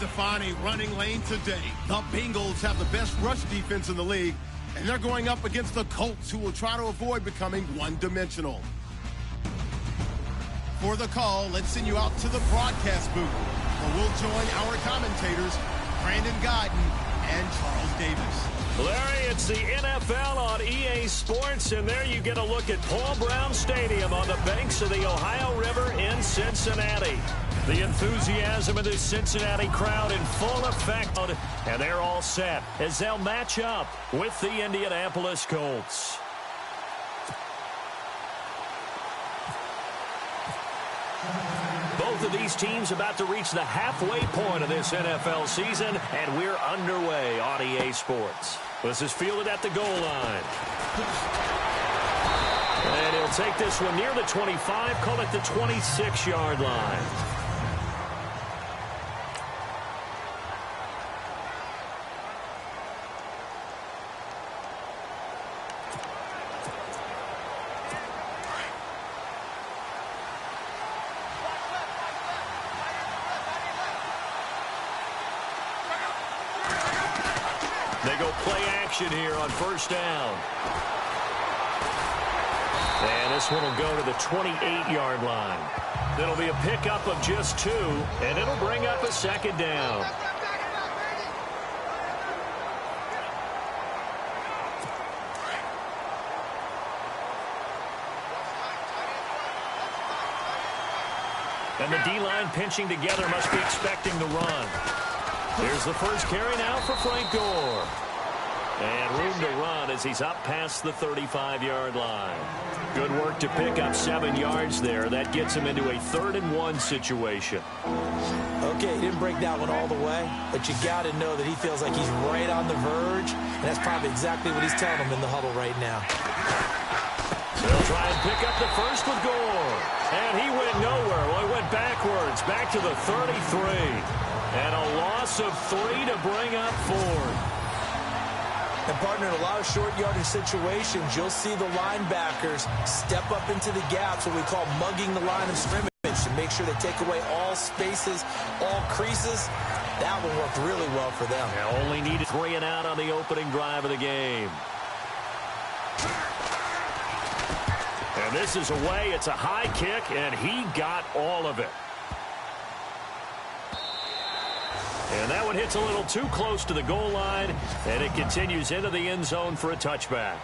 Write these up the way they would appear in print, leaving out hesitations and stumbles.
define a running lane today. The Bengals have the best rush defense in the league, and they're going up against the Colts, who will try to avoid becoming one-dimensional. For the call, let's send you out to the broadcast booth, where we'll join our commentators, Brandon Guyton and Charles Davis. Larry, it's the NFL on EA Sports, and there you get a look at Paul Brown Stadium on the banks of the Ohio River in Cincinnati. The enthusiasm of this Cincinnati crowd in full effect, and they're all set as they'll match up with the Indianapolis Colts. Both of these teams about to reach the halfway point of this NFL season, and we're underway on EA Sports. This is fielded at the goal line. And he'll take this one near the 25, call it the 26-yard line. They go play action here on first down. And this one will go to the 28-yard line. It'll be a pickup of just 2, and it'll bring up a second down. And the D-line pinching together must be expecting the run. Here's the first carry now for Frank Gore. And room to run as he's up past the 35-yard line. Good work to pick up 7 yards there. That gets him into a 3rd-and-1 situation. Okay, he didn't break that one all the way, but you got to know that he feels like he's right on the verge, and that's probably exactly what he's telling him in the huddle right now. They'll try and pick up the first with Gore. And he went nowhere. Well, he went backwards, back to the 33. And a loss of 3 to bring up 4. And, partner, in a lot of short yardage situations, you'll see the linebackers step up into the gaps, what we call mugging the line of scrimmage, to make sure they take away all spaces, all creases. That one worked really well for them. They only needed 3 and out on the opening drive of the game. And this is away. It's a high kick, and he got all of it. And that one hits a little too close to the goal line, and it continues into the end zone for a touchback.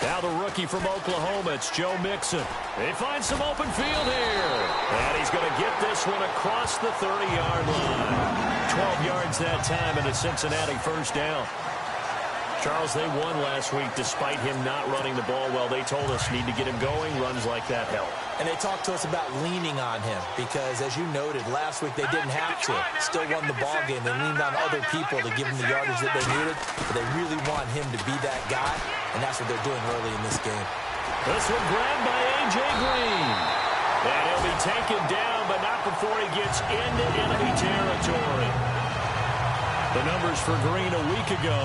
Now the rookie from Oklahoma, it's Joe Mixon. They find some open field here. And he's going to get this one across the 30-yard line. 12 yards that time and a Cincinnati first down. Charles, they won last week despite him not running the ball well. They told us need to get him going. Runs like that help. And they talked to us about leaning on him because, as you noted, last week they didn't have to. Still won the ball game. They leaned on other people to give him the yardage that they needed. But they really want him to be that guy, and that's what they're doing early in this game. This one grabbed by A.J. Green. And he'll be taken down, but not before he gets into enemy territory. The numbers for Green a week ago: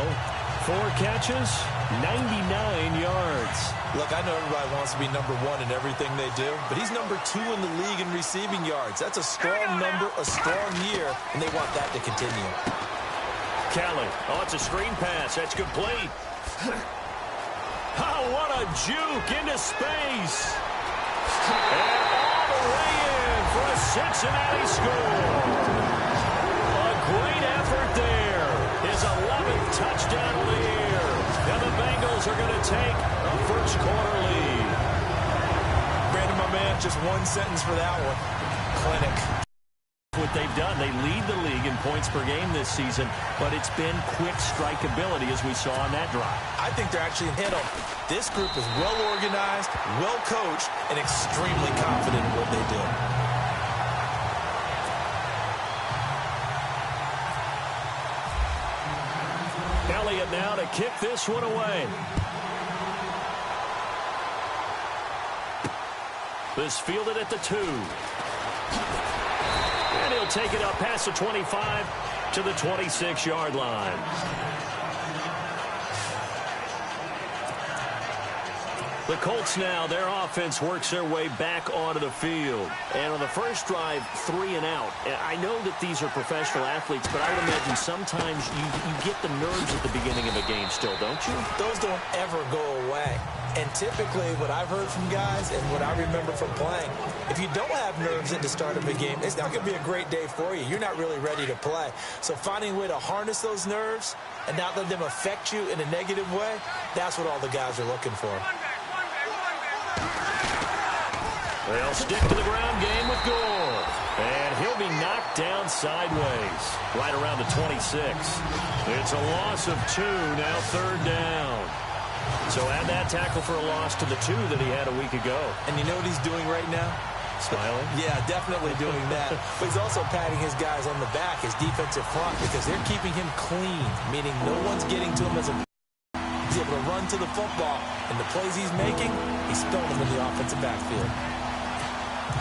4 catches, 99 yards. Look, I know everybody wants to be number 1 in everything they do, but he's number 2 in the league in receiving yards. That's a strong number, a strong year, and they want that to continue. Kelly. Oh, it's a screen pass. That's complete. Oh, what a juke into space. And all the way in for a Cincinnati score. A great effort there. His 11th touchdown of the year. And the Bengals are going to take a first quarter lead. Brandon, my man, just one sentence for that one. Clinic. What they've done, they lead the league in points per game this season, but it's been quick strikeability as we saw on that drive. I think they're actually hit them. This group is well organized, well coached, and extremely confident in what they do. set now to kick this one away. This fielded at the 2. And he'll take it up past the 25 to the 26-yard line. The Colts now, their offense works their way back onto the field. And on the first drive, 3 and out. I know that these are professional athletes, but I would imagine sometimes you get the nerves at the beginning of a game still, don't you? Those don't ever go away. And typically, what I've heard from guys and what I remember from playing, if you don't have nerves at the start of a game, it's not going to be a great day for you. You're not really ready to play. So finding a way to harness those nerves and not let them affect you in a negative way, that's what all the guys are looking for. They'll stick to the ground game with Gore. And he'll be knocked down sideways, right around the 26. It's a loss of 2, now 3rd down. So add that tackle for a loss to the 2 that he had a week ago. And you know what he's doing right now? Smiling? Yeah, definitely doing that. But he's also patting his guys on the back, his defensive front, because they're keeping him clean, meaning no one's getting to him as a... He's able to run to the football, and the plays he's making, he's throwing them in the offensive backfield.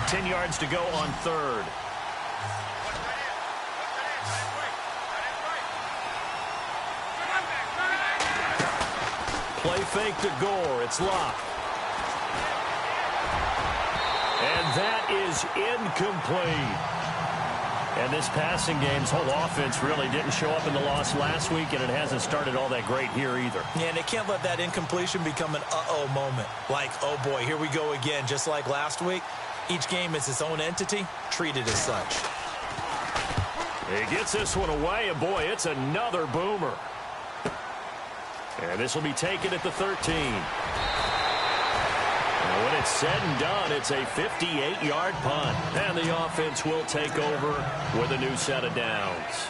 10 yards to go on 3rd. Play fake to Gore. It's locked. And that is incomplete. And this passing game's whole offense really didn't show up in the loss last week, and it hasn't started all that great here either. Yeah, and they can't let that incompletion become an uh-oh moment. Like, oh boy, here we go again, just like last week. Each game is its own entity, treated as such. He gets this one away, and boy, it's another boomer. And this will be taken at the 13. And when it's said and done, it's a 58-yard punt. And the offense will take over with a new set of downs.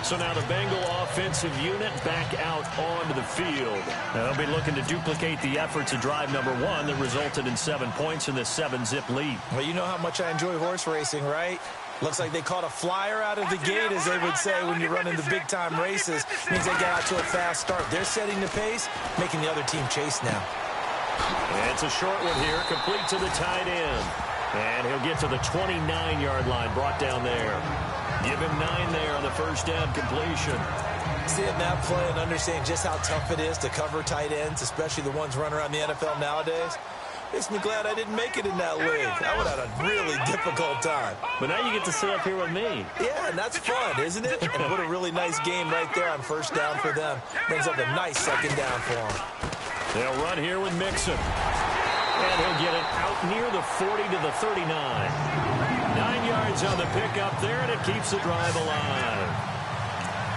So now the Bengal offensive unit back out onto the field. They'll be looking to duplicate the efforts of drive number 1 that resulted in 7 points in this 7-zip lead. Well, you know how much I enjoy horse racing, right? Looks like they caught a flyer out of the gate, as they would say when you're running the big-time races. Means they got out to a fast start. They're setting the pace, making the other team chase now. And it's a short one here, complete to the tight end. And he'll get to the 29-yard line, brought down there. Give him 9 there on the first down completion. Seeing that play and understanding just how tough it is to cover tight ends, especially the ones running around the NFL nowadays, makes me glad I didn't make it in that league. I would have had a really difficult time. But now you get to sit up here with me. Yeah, and that's fun, isn't it? And what a really nice game right there on first down for them. Brings up a nice second down for them. They'll run here with Mixon. And he'll get it out near the 40 to the 39. 9 yards on the pickup there, and it keeps the drive alive.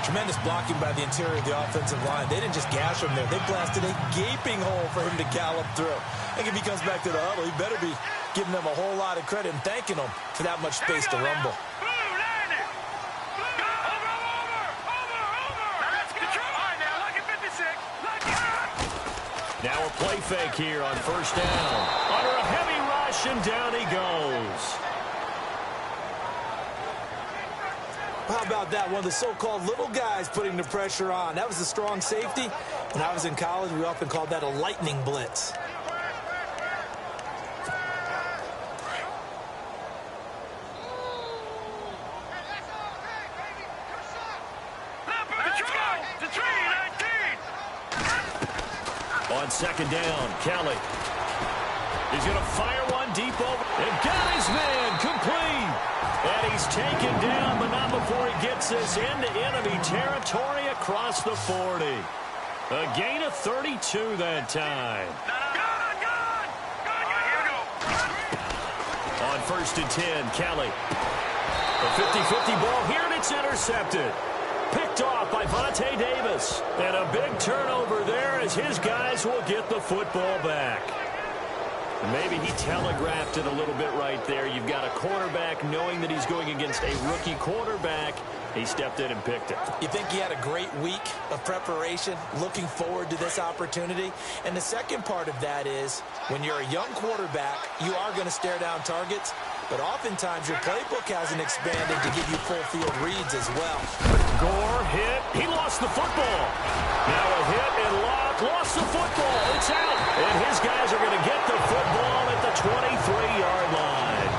Tremendous blocking by the interior of the offensive line. They didn't just gash him there. They blasted a gaping hole for him to gallop through. I think if he comes back to the huddle, he better be giving them a whole lot of credit and thanking them for that much space to rumble. Now a play fake here on first down. Under a heavy rush, and down he goes. How about that? One of the so-called little guys putting the pressure on. That was a strong safety. When I was in college, we often called that a lightning blitz. On second down, Kelly. He's going to fire one deep over. And got his man complete. And he's taken down, but not before he gets this into enemy territory across the 40. A gain of 32 that time. On first and 10, Kelly. A 50-50 ball here, and it's intercepted. Picked off by Vontae Davis. And a big turnover there as his guys will get the football back. Maybe he telegraphed it a little bit right there. You've got a quarterback knowing that he's going against a rookie quarterback. He stepped in and picked it. You think he had a great week of preparation, looking forward to this opportunity? And the second part of that is, when you're a young quarterback, you are going to stare down targets. but oftentimes your playbook hasn't expanded to give you full field reads as well. Gore hit. He lost the football. Now a hit and lost the football. It's out. And his guys are going to get the football at the 23-yard line.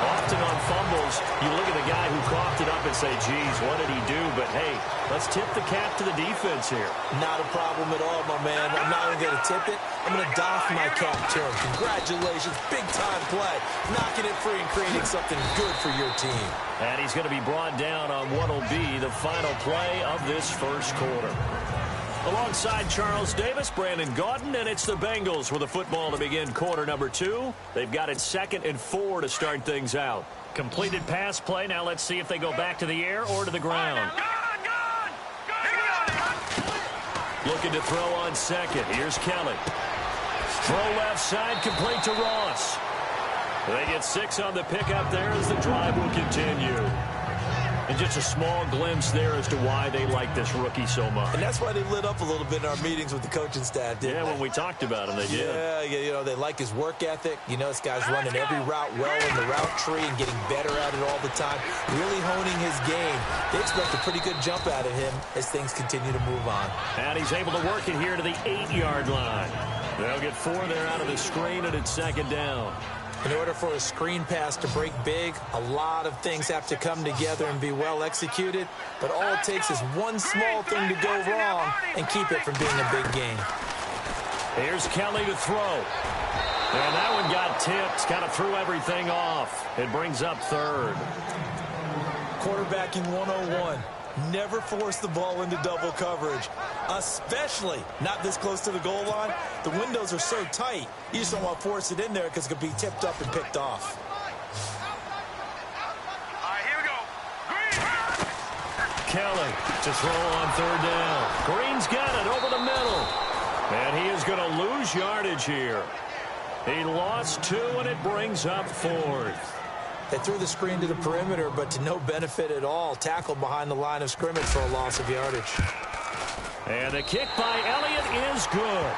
Often on fumbles, you look at the guy who coughed it up and say, geez, what did he do? But, hey, let's tip the cap to the defense here. Not a problem at all, my man. I'm not only going to tip it, I'm going to doff my cap to him. Congratulations, big-time play. Knocking it free and creating something good for your team. And he's going to be brought down on what will be the final play of this first quarter. Alongside Charles Davis, Brandon Gaudin, and it's the Bengals with the football to begin quarter number 2. They've got it 2nd and 4 to start things out. Completed pass play. Now let's see if they go back to the air or to the ground. Looking to throw on second. Here's Kelly. Throw left side, complete to Ross. They get 6 on the pickup there as the drive will continue. And just a small glimpse there as to why they like this rookie so much. And that's why they lit up a little bit in our meetings with the coaching staff, didn't they? When we talked about him, they did. Yeah, you know, they like his work ethic. You know, this guy's running every route well in the route tree and getting better at it all the time, really honing his game. They expect a pretty good jump out of him as things continue to move on. And he's able to work it here to the 8-yard line. They'll get 4 there out of the screen, and it's 2nd down. In order for a screen pass to break big, a lot of things have to come together and be well executed. But all it takes is one small thing to go wrong and keep it from being a big gain. Here's Kelly to throw. And that one got tipped. Kind of threw everything off. It brings up 3rd. Quarterbacking 101. Never force the ball into double coverage, especially not this close to the goal line. The windows are so tight, you just don't want to force it in there because it could be tipped up and picked off. All right, here we go. Kelly to throw on 3rd down. Green's got it over the middle. And he is going to lose yardage here. He lost 2, and it brings up 4th. They threw the screen to the perimeter, but to no benefit at all. Tackled behind the line of scrimmage for a loss of yardage. And the kick by Elliott is good.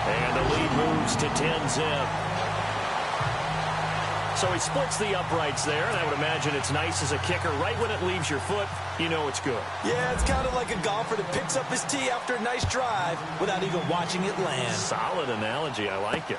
And the lead moves to 10-zip. So he splits the uprights there, and I would imagine it's nice as a kicker. Right when it leaves your foot, you know it's good. Yeah, it's kind of like a golfer that picks up his tee after a nice drive without even watching it land. Solid analogy. I like it.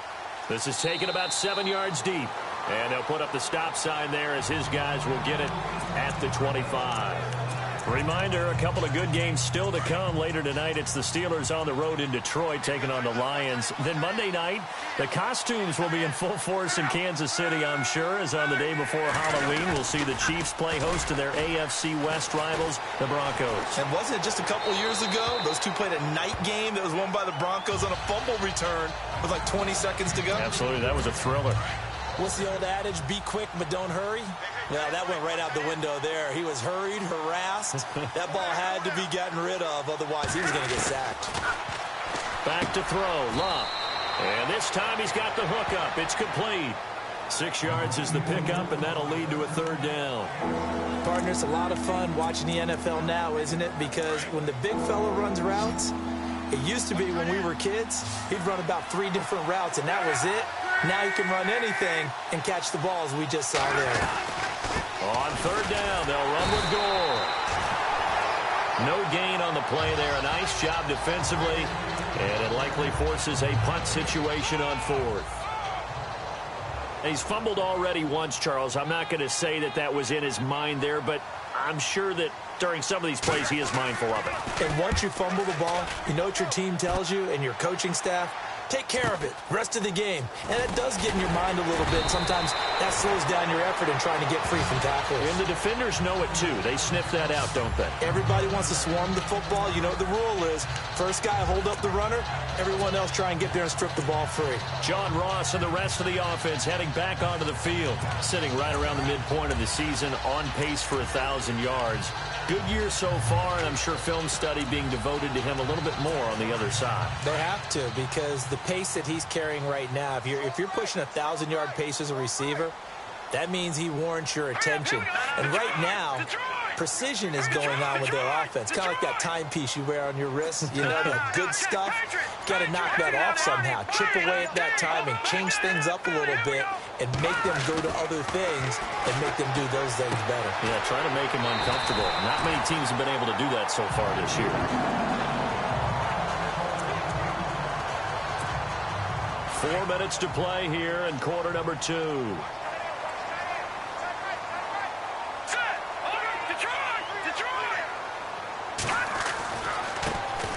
This is taken about 7 yards deep. And they'll put up the stop sign there as his guys will get it at the 25. Reminder, a couple of good games still to come. Later tonight, it's the Steelers on the road in Detroit taking on the Lions. Then Monday night, the costumes will be in full force in Kansas City, I'm sure, as on the day before Halloween, we'll see the Chiefs play host to their AFC West rivals, the Broncos. And wasn't it just a couple years ago, those two played a night game that was won by the Broncos on a fumble return with like 20 seconds to go? Absolutely, that was a thriller. What's the old adage? Be quick, but don't hurry. Well, that went right out the window there. He was hurried, harassed. That ball had to be gotten rid of, otherwise he was going to get sacked. Back to throw, Love. And this time he's got the hook up. It's complete. 6 yards is the pickup, and that'll lead to a 3rd down. Partner, it's a lot of fun watching the NFL now, isn't it? Because when the big fella runs routes, it used to be when we were kids, he'd run about 3 different routes, and that was it. Now he can run anything and catch the balls we just saw there. On 3rd down, they'll run with Gore. No gain on the play there. A nice job defensively, and it likely forces a punt situation on 4th. He's fumbled already once, Charles. I'm not going to say that that was in his mind there, but I'm sure that during some of these plays he is mindful of it. And once you fumble the ball, you know what your team tells you and your coaching staff? Take care of it. Rest of the game. And it does get in your mind a little bit. Sometimes that slows down your effort in trying to get free from tackles. And the defenders know it, too. They sniff that out, don't they? Everybody wants to swarm the football. You know what the rule is. First guy, hold up the runner. Everyone else try and get there and strip the ball free. John Ross and the rest of the offense heading back onto the field. Sitting right around the midpoint of the season, on pace for 1,000 yards. Good year so far, and I'm sure film study being devoted to him a little bit more on the other side. They have to, because the pace that he's carrying right now, if you're pushing 1,000-yard pace as a receiver, that means he warrants your attention. And right now, precision is going on with their offense. Kind of like that timepiece you wear on your wrist. You know, that good stuff. got to knock that off somehow. Chip away at that timing, change things up a little bit, and make them go to other things and make them do those things better. Yeah, trying to make him uncomfortable. Not many teams have been able to do that so far this year. 4 minutes to play here in quarter number 2.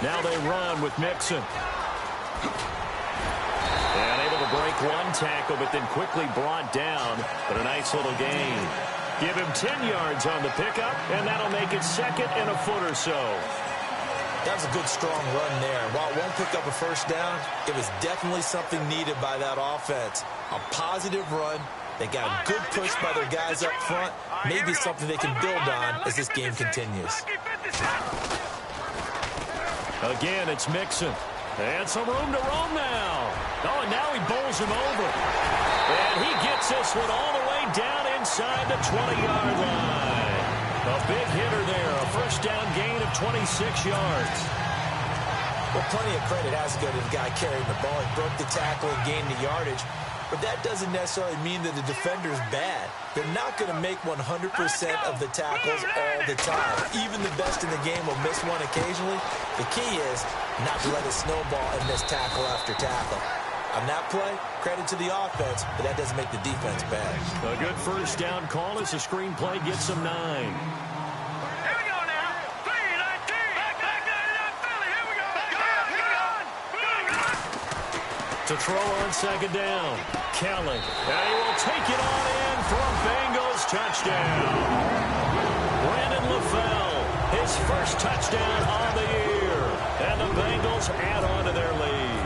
Now they run with Mixon. And able to break one tackle, but then quickly brought down. But a nice little gain. Give him 10 yards on the pickup, and that'll make it second and a foot or so. That was a good, strong run there. While it won't pick up a first down, it was definitely something needed by that offense. A positive run. They got a good push by their guys up front. Maybe something they can build on as this game continues. Again, it's Mixon. And some room to roam now. Oh, and now he bowls him over. And he gets this one all the way down inside the 20-yard line. A big hitter there. A first down gain of 26 yards. Well, plenty of credit has to go to the guy carrying the ball. He broke the tackle and gained the yardage. But that doesn't necessarily mean that the defender's bad. They're not going to make 100% of the tackles all the time. Even the best in the game will miss one occasionally. The key is not to let it snowball and miss tackle after tackle. On that play, credit to the offense, but that doesn't make the defense bad. A good first down call as the screenplay gets them 9. To throw on second down. Kelly. And he will take it on in for a Bengals touchdown. Brandon LaFell, his first touchdown on the year. And the Bengals add on to their lead.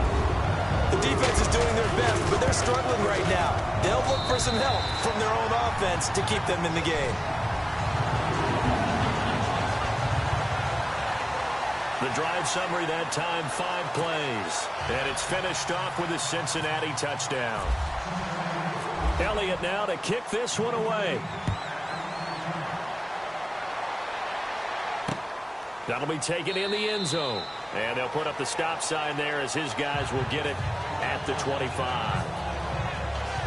The defense is doing their best, but they're struggling right now. They'll look for some help from their own offense to keep them in the game. The drive summary that time, 5 plays. And it's finished off with a Cincinnati touchdown. Elliott now to kick this one away. That'll be taken in the end zone. And they'll put up the stop sign there as his guys will get it at the 25.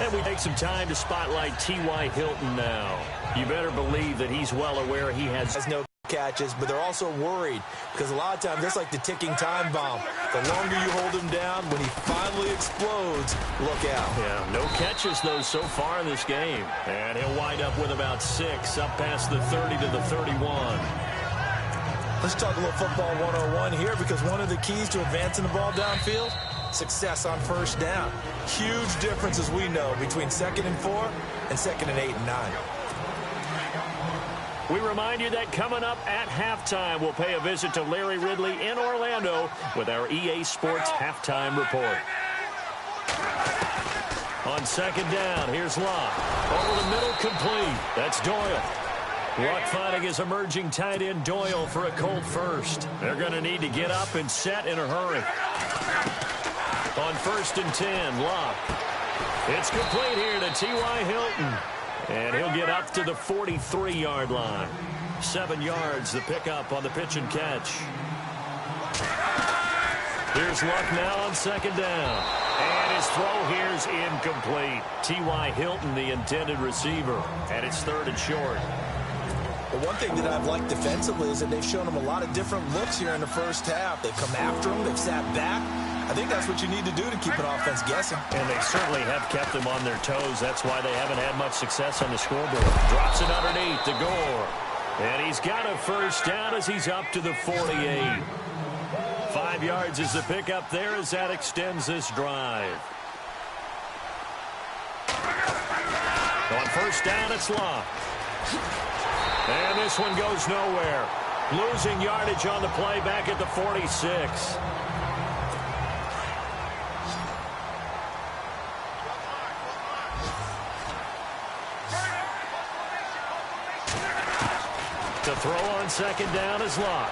And we take some time to spotlight T.Y. Hilton now. You better believe that he's well aware he has no catches, but they're also worried because a lot of times that's like the ticking time bomb. The longer you hold him down, when he finally explodes, look out. Yeah, no catches, though, so far in this game. And he'll wind up with about 6 up past the 30 to the 31. Let's talk a little football 101 here because one of the keys to advancing the ball downfield, success on first down. Huge difference, as we know, between 2nd and 4 and 2nd and 8 and 9. We remind you that coming up at halftime, we'll pay a visit to Larry Ridley in Orlando with our EA Sports Halftime Report. On second down, here's Locke. Over the middle, complete. That's Doyle. Luck finding his emerging tight end Doyle for a cold first. They're going to need to get up and set in a hurry. On 1st and 10, Luck. It's complete here to T.Y. Hilton. And he'll get up to the 43-yard line. 7 yards, the pickup on the pitch and catch. Here's Luck now on second down. And his throw here's incomplete. T.Y. Hilton, the intended receiver. And it's 3rd and short. The one thing that I've liked defensively is that they've shown him a lot of different looks here in the first half. They've come after him. They've sat back. I think that's what you need to do to keep an offense guessing. And they certainly have kept them on their toes. That's why they haven't had much success on the scoreboard. Drops it underneath to Gore. And he's got a first down as he's up to the 48. 5 yards is the pickup there as that extends this drive. On first down, it's Locke. And this one goes nowhere. Losing yardage on the play back at the 46. To throw on second down is Locke.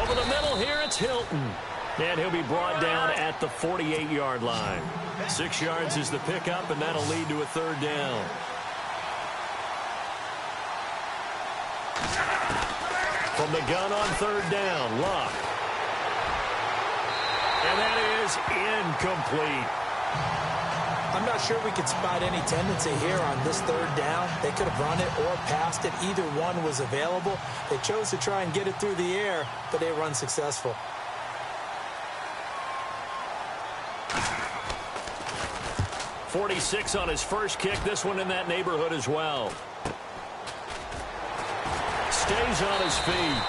Over the middle here, it's Hilton. And he'll be brought down at the 48-yard line. 6 yards is the pickup, and that'll lead to a 3rd down. From the gun on 3rd down, Locke. And that is incomplete. I'm not sure we could spot any tendency here on this third down. They could have run it or passed it. Either one was available. They chose to try and get it through the air, but they were unsuccessful. .46 on his first kick. This one in that neighborhood as well. Stays on his feet.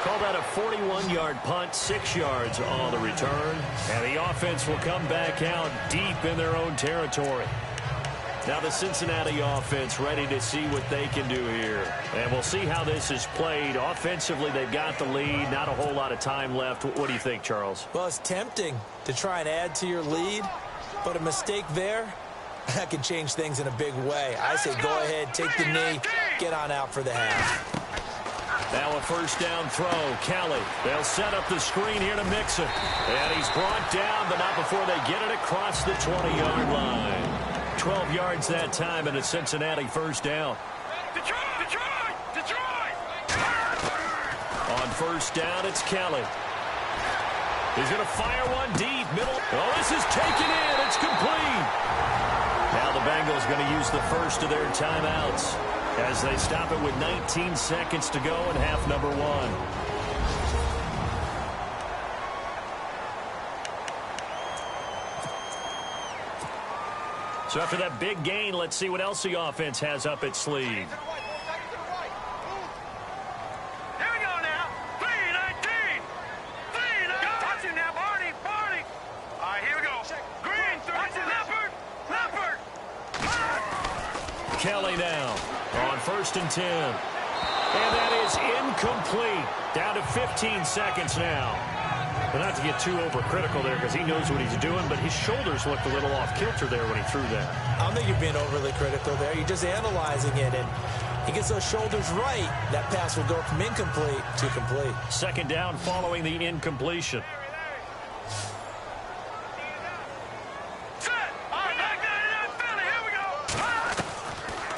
Call that a 41-yard punt, 6 yards on the return. And the offense will come back out deep in their own territory. Now the Cincinnati offense ready to see what they can do here. And we'll see how this is played. Offensively, they've got the lead. Not a whole lot of time left. What do you think, Charles? Well, it's tempting to try and add to your lead, but a mistake there, that can change things in a big way. I say go ahead, take the knee, get on out for the half. Now a first down throw. Kelly. They'll set up the screen here to Mixon. And he's brought down, but not before they get it across the 20-yard line. 12 yards that time, and a Cincinnati first down. Detroit! On first down, it's Kelly. He's going to fire one deep. Middle. Oh, this is taken in. It's complete. Now the Bengals going to use the first of their timeouts as they stop it with 19 seconds to go in half number one. So after that big gain, let's see what else the offense has up its sleeve. Here we go now. 3-19. Watch him now, Barney. All right, here we go. Green, watch it, Leopard. Kelly now on first and 10. And that is incomplete. Down to 15 seconds now. Well, not to get too overcritical there because he knows what he's doing, but his shoulders looked a little off kilter there when he threw that. I don't think you're being overly critical there. You're just analyzing it, and he gets those shoulders right. That pass will go from incomplete to complete. Second down following the incompletion.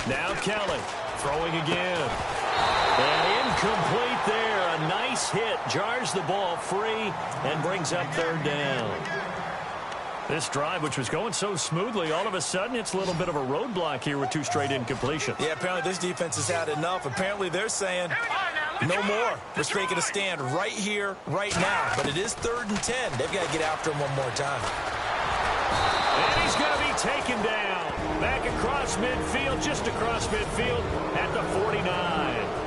Now Kelly throwing again. And incomplete there. A nice hit. Jars the ball free and brings up third down. This drive, which was going so smoothly, all of a sudden it's a little bit of a roadblock here with 2 straight incompletions. Yeah, apparently this defense has had enough. Apparently they're saying no more. We're making a stand right here, right now. But it is 3rd and 10. They've got to get after him one more time. And he's going to be taken down. Back across midfield, just across midfield at the 49.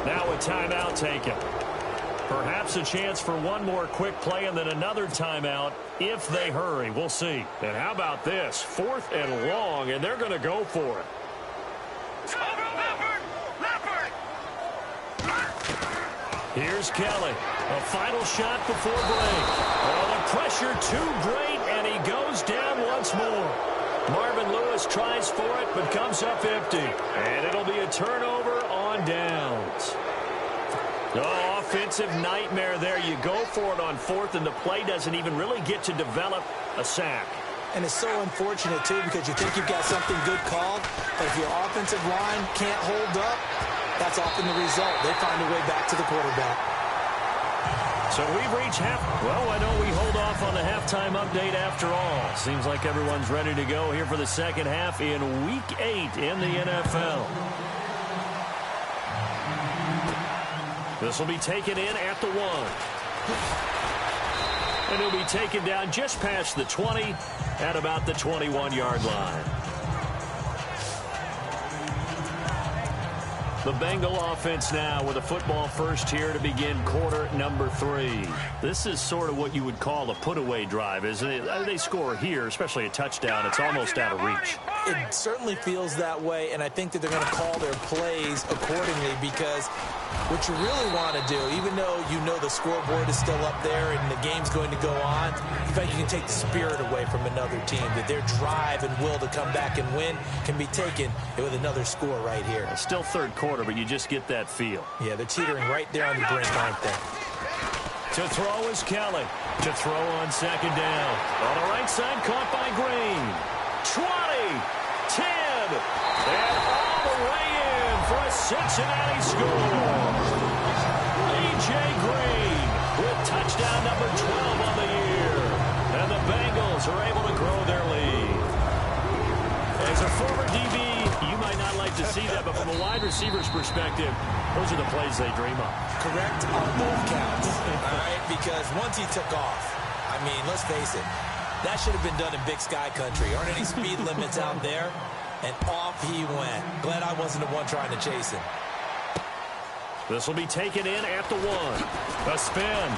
Now a timeout taken. Perhaps a chance for one more quick play and then another timeout if they hurry. We'll see. And how about this? 4th and long, and they're going to go for it. Here's Kelly. A final shot before break. Oh, the pressure too great, and he goes down once more. Marvin Lewis tries for it, but comes up empty. And it'll be a turnover on downs. Oh, offensive nightmare there. You go for it on 4th, and the play doesn't even really get to develop a sack. And it's so unfortunate, too, because you think you've got something good called, but if your offensive line can't hold up, that's often the result. They find a way back to the quarterback. So we've reached half. Well, I know we hold off on the halftime update after all. Seems like everyone's ready to go here for the second half in Week 8 in the NFL. This will be taken in at the 1. And he'll be taken down just past the 20 at about the 21-yard line. The Bengal offense now with a football first here to begin quarter number 3. This is sort of what you would call a put-away drive, isn't it? They score here, especially a touchdown. It's almost out of reach. It certainly feels that way, and I think that they're going to call their plays accordingly because what you really want to do, even though you know the scoreboard is still up there and the game's going to go on, in fact, you can take the spirit away from another team, that their drive and will to come back and win can be taken with another score right here. It's still third quarter, but you just get that feel. Yeah, they're teetering right there on the brink, aren't they? To throw is Kelly. To throw on second down. On the right side, caught by Green. 20, 10, and all the way in for a Cincinnati score. A.J. Green with touchdown number 12 on the year. to see that, but from a wide receiver's perspective, those are the plays they dream of. Correct on both counts, all right? Because once he took off, I mean, let's face it, that should have been done in Big Sky country. Aren't any speed limits out there? And off he went. Glad I wasn't the one trying to chase him. This will be taken in at the 1. A spin.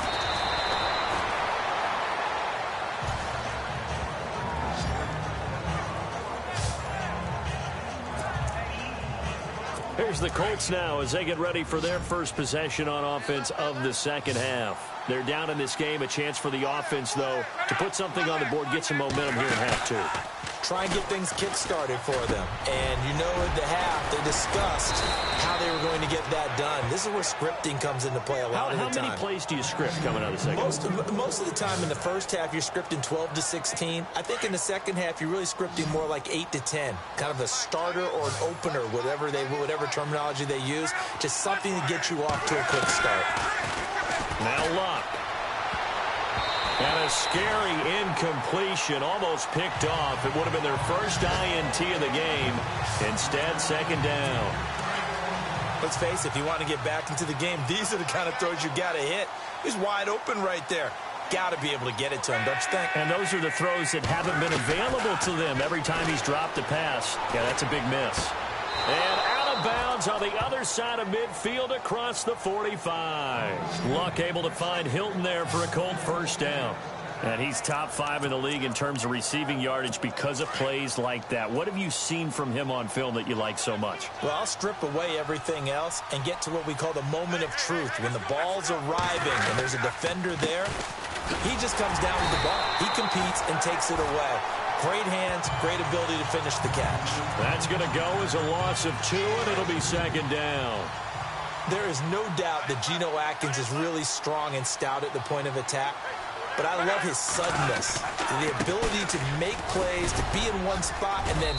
Here's the Colts now as they get ready for their first possession on offense of the second half. They're down in this game. A chance for the offense, though, to put something on the board, get some momentum here in half 2. Try and get things kick-started for them. And you know at the half, they discussed how they were going to get that done. This is where scripting comes into play a lot of the time. How many plays do you script coming out of the second half? Most of the time in the first half, you're scripting 12 to 16. I think in the second half, you're really scripting more like 8 to 10. Kind of a starter or an opener, whatever terminology they use. Just something to get you off to a quick start. Now Luck. And a scary incompletion, almost picked off. It would have been their first INT of the game. Instead, second down. Let's face it, if you want to get back into the game, these are the kind of throws you got to hit. He's wide open right there. Got to be able to get it to him, don't you think? And those are the throws that haven't been available to them every time he's dropped a pass. Yeah, that's a big miss. And out of bounds on the other side of midfield across the 45. Luck able to find Hilton there for a Colt first down. And he's top 5 in the league in terms of receiving yardage because of plays like that. What have you seen from him on film that you like so much? Well, I'll strip away everything else and get to what we call the moment of truth. When the ball's arriving and there's a defender there, he just comes down with the ball. He competes and takes it away. Great hands, great ability to finish the catch. That's going to go as a loss of 2, and it'll be second down. There is no doubt that Geno Atkins is really strong and stout at the point of attack. But I love his suddenness, the ability to make plays, to be in one spot, and then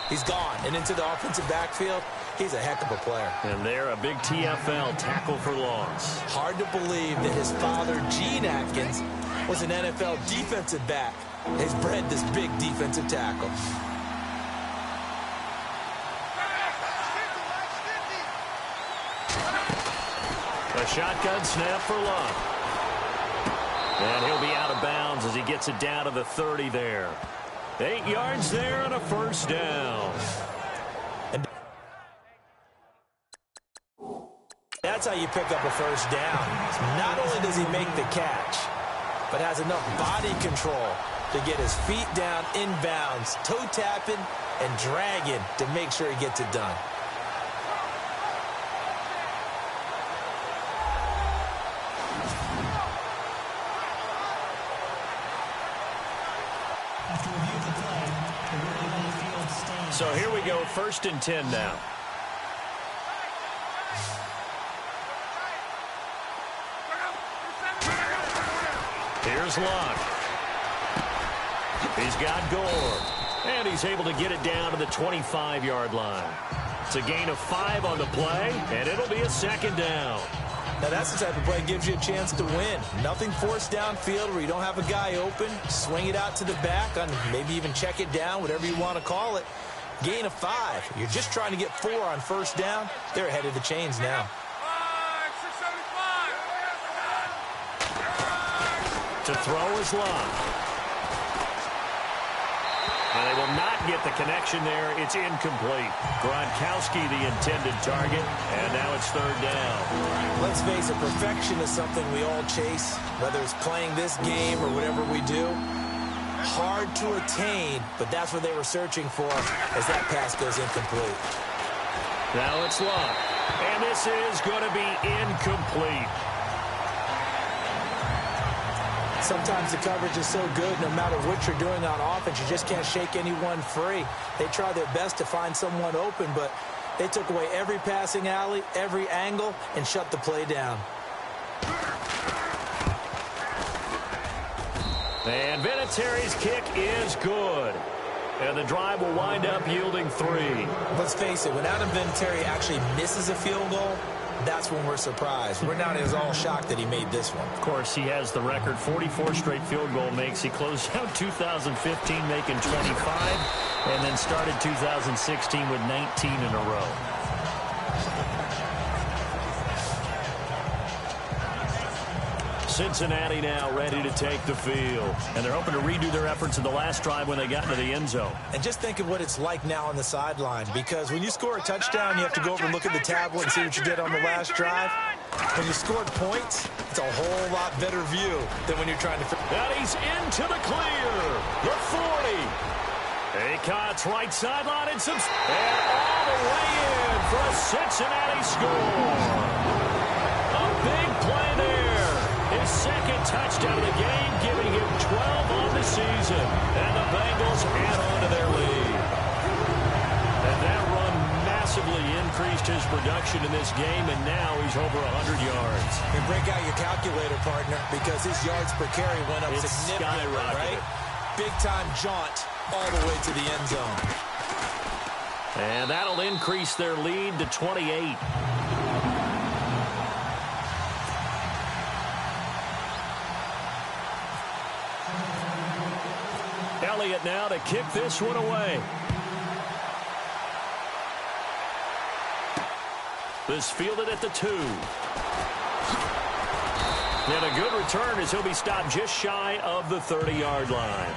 he's gone. And into the offensive backfield, he's a heck of a player. And there, a big TFL, tackle for loss. Hard to believe that his father, Gene Atkins, was an NFL defensive back. He's bred this big defensive tackle. A shotgun snap for Luck. And he'll be out of bounds as he gets it down to the 30 there. 8 yards there on a first down. And that's how you pick up a first down. Not only does he make the catch, but has enough body control to get his feet down inbounds, toe tapping and dragging to make sure he gets it done. So here we go, 1st and 10 now. Here's Luck. He's got Gore. And he's able to get it down to the 25-yard line. It's a gain of 5 on the play, and it'll be a second down. Now that's the type of play that gives you a chance to win. Nothing forced downfield where you don't have a guy open. Swing it out to the back, and maybe even check it down, whatever you want to call it. Gain of 5. You're just trying to get 4 on first down. They're ahead of the chains now. To throw is Luck. And they will not get the connection there. It's incomplete. Gronkowski, the intended target, and now it's 3rd down. Let's face it, perfection is something we all chase, whether it's playing this game or whatever we do. Hard to attain, but that's what they were searching for as that pass goes incomplete. Now it's Luck. And this is going to be incomplete. Sometimes the coverage is so good, no matter what you're doing on offense, you just can't shake anyone free. They try their best to find someone open, but they took away every passing alley, every angle, and shut the play down. And Vinatieri's kick is good. And the drive will wind up yielding 3. Let's face it, when Adam Vinatieri actually misses a field goal, that's when we're surprised. We're not as all shocked that he made this one. Of course, he has the record, 44 straight field goal makes. He closed out 2015 making 25, and then started 2016 with 19 in a row. Cincinnati now ready to take the field. And they're hoping to redo their efforts in the last drive when they got into the end zone. And just think of what it's like now on the sideline, because when you score a touchdown, you have to go over and look at the tablet and see what you did on the last drive. When you scored points, it's a whole lot better view than when you're trying to... And he's into the clear. The 40. Acott's right sideline and all the way in for a Cincinnati score. A big play there. His second touchdown of the game, giving him 12 on the season. And the Bengals add on to their lead. And that run massively increased his production in this game, and now he's over 100 yards. And break out your calculator, partner, because his yards per carry went up significantly, right? Big-time jaunt all the way to the end zone. And that'll increase their lead to 28. Elliott now to kick this one away. This fielded at the 2. And a good return as he'll be stopped just shy of the 30-yard line.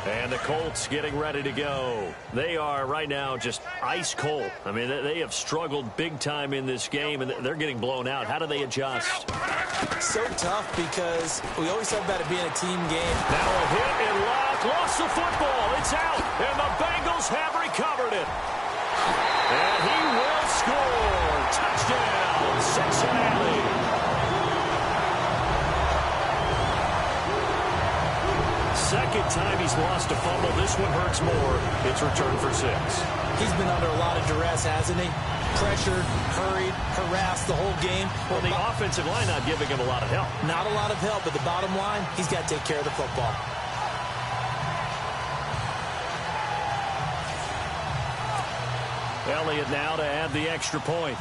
And the Colts getting ready to go. They are right now just ice cold. I mean, they have struggled big time in this game, and they're getting blown out. How do they adjust? So tough, because we always talk about it being a team game. Now a hit and lost the football. It's out, and the Bengals have recovered it. And he will score. Touchdown, Cincinnati. Second time he's lost a fumble. This one hurts more. It's returned for 6. He's been under a lot of duress, hasn't he? Pressured, hurried, harassed the whole game. Well, the offensive line not giving him a lot of help. Not a lot of help, but the bottom line, he's got to take care of the football. Elliott now to add the extra point.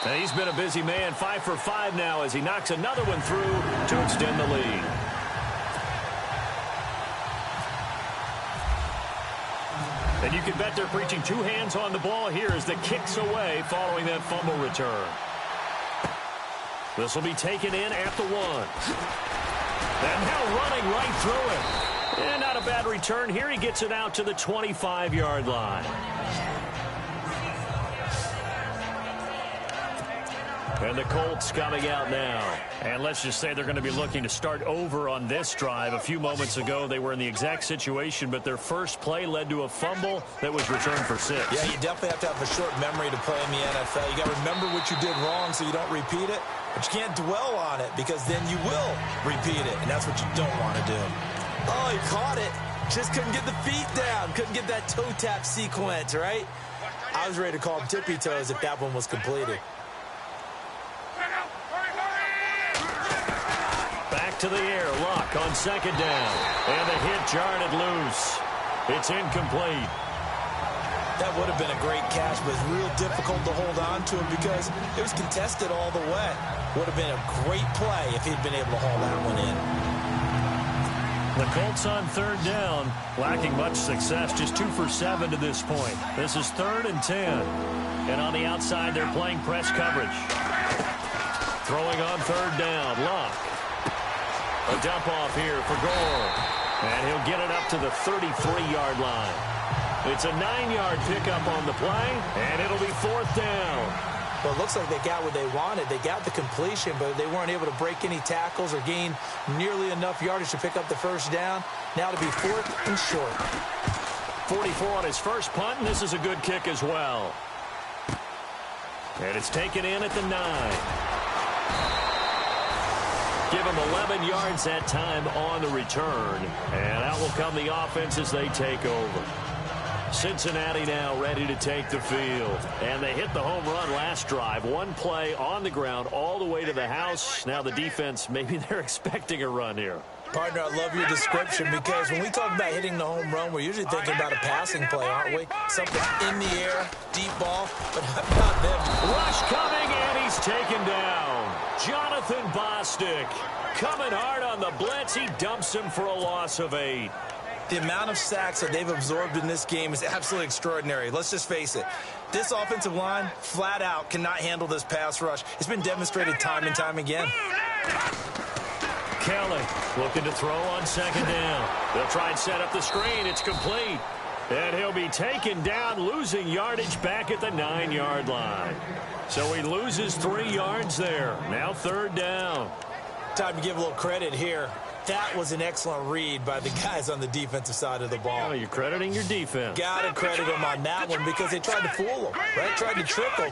And he's been a busy man, 5 for 5 now as he knocks another one through to extend the lead. And you can bet they're preaching 2 hands on the ball here as the kick's away following that fumble return. This will be taken in at the 1. And now running right through it. And not a bad return here. He gets it out to the 25-yard line. And the Colts coming out now. And let's just say they're going to be looking to start over on this drive. A few moments ago, they were in the exact situation, but their first play led to a fumble that was returned for 6. Yeah, you definitely have to have a short memory to play in the NFL. You got to remember what you did wrong so you don't repeat it, but you can't dwell on it because then you will repeat it, and that's what you don't want to do. Oh, he caught it. Just couldn't get the feet down. Couldn't get that toe tap sequence, right? I was ready to call him tippy toes if that one was completed. Back to the air, Luck on second down. And the hit jarred it loose. It's incomplete. That would have been a great catch, but it's real difficult to hold on to him because it was contested all the way. Would have been a great play if he'd been able to haul that one in. The Colts on third down, lacking much success, just 2 for 7 to this point. This is 3rd and 10. And on the outside, they're playing press coverage. Throwing on third down, Luck. A dump off here for Gore. And he'll get it up to the 33-yard line. It's a 9-yard pickup on the play, and it'll be 4th down. Well, it looks like they got what they wanted. They got the completion, but they weren't able to break any tackles or gain nearly enough yardage to pick up the first down. Now to be 4th and short. 44 on his first punt, and this is a good kick as well. And it's taken in at the 9. Give him 11 yards that time on the return. And out will come the offense as they take over. Cincinnati now ready to take the field. And they hit the home run last drive. One play on the ground all the way to the house. Now the defense, maybe they're expecting a run here. Partner, I love your description because when we talk about hitting the home run, we're usually thinking about a passing play, aren't we? Something in the air, deep ball, but how about them? Rush coming, and he's taken down. Jonathan Bostic coming hard on the blitz. He dumps him for a loss of 8. The amount of sacks that they've absorbed in this game is absolutely extraordinary. Let's just face it. This offensive line, flat out, cannot handle this pass rush. It's been demonstrated time and time again. Kelly looking to throw on second down. They'll try and set up the screen. It's complete. And he'll be taken down, losing yardage back at the 9-yard line. So he loses 3 yards there. Now third down. Time to give a little credit here. That was an excellent read by the guys on the defensive side of the ball. Oh, you're crediting your defense. Got to credit them on that one because they tried to fool them, right? Tried to trick them,